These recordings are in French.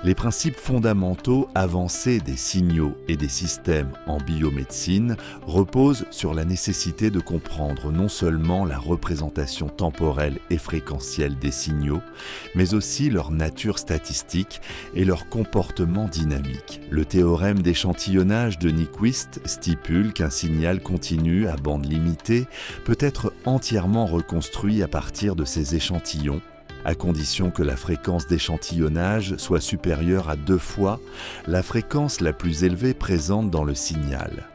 Les principes fondamentaux avancés des signaux et des systèmes en biomédecine reposent sur la nécessité de comprendre non seulement la représentation temporelle et fréquentielle des signaux, mais aussi leur nature statistique et leur comportement dynamique. Le théorème d'échantillonnage de Nyquist stipule qu'un signal continu à bande limitée peut être entièrement reconstruit à partir de ces échantillons, à condition que la fréquence d'échantillonnage soit supérieure à 2 fois la fréquence la plus élevée présente dans le signal.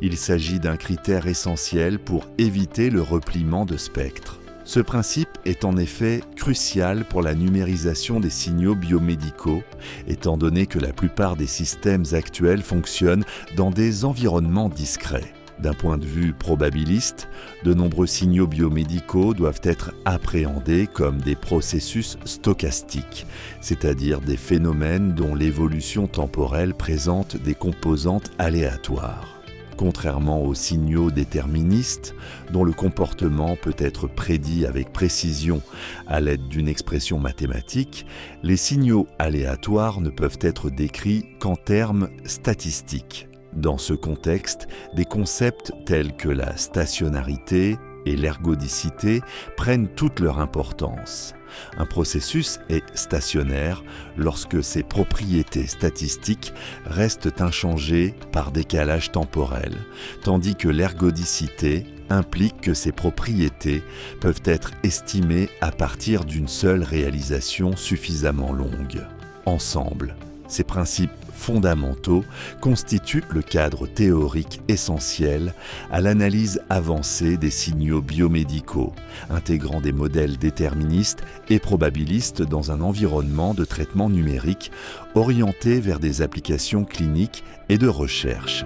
Il s'agit d'un critère essentiel pour éviter le repliement de spectres. Ce principe est en effet crucial pour la numérisation des signaux biomédicaux, étant donné que la plupart des systèmes actuels fonctionnent dans des environnements discrets. D'un point de vue probabiliste, de nombreux signaux biomédicaux doivent être appréhendés comme des processus stochastiques, c'est-à-dire des phénomènes dont l'évolution temporelle présente des composantes aléatoires. Contrairement aux signaux déterministes, dont le comportement peut être prédit avec précision à l'aide d'une expression mathématique, les signaux aléatoires ne peuvent être décrits qu'en termes statistiques. Dans ce contexte, des concepts tels que la stationnarité et l'ergodicité prennent toute leur importance. Un processus est stationnaire lorsque ses propriétés statistiques restent inchangées par décalage temporel, tandis que l'ergodicité implique que ses propriétés peuvent être estimées à partir d'une seule réalisation suffisamment longue. Ensemble, ces principes fondamentaux constituent le cadre théorique essentiel à l'analyse avancée des signaux biomédicaux, intégrant des modèles déterministes et probabilistes dans un environnement de traitement numérique orienté vers des applications cliniques et de recherche.